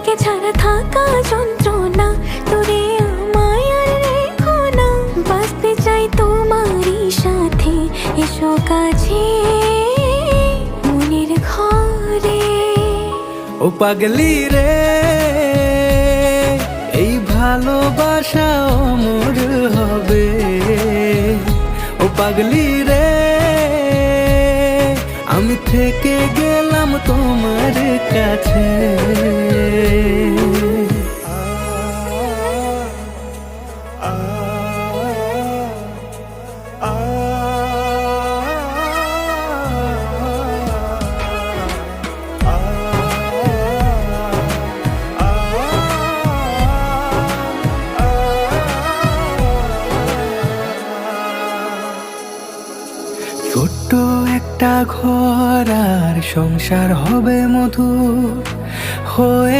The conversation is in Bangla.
তোকে ছাড়া থাকা যন্ত্রণা, তোরে আমায় আর রেখো না। বাঁচতে চাই তোমারই সাথে, এসো কাছে মনের ঘরে। ও পাগলি রে, এই ভালোবাসা অমর হবে। ও পাগলি রে, আমি থেকে গেলাম তোমার কাছে। ছোট্ট একটা ঘর আর সংসার হবে মধুর হয়ে।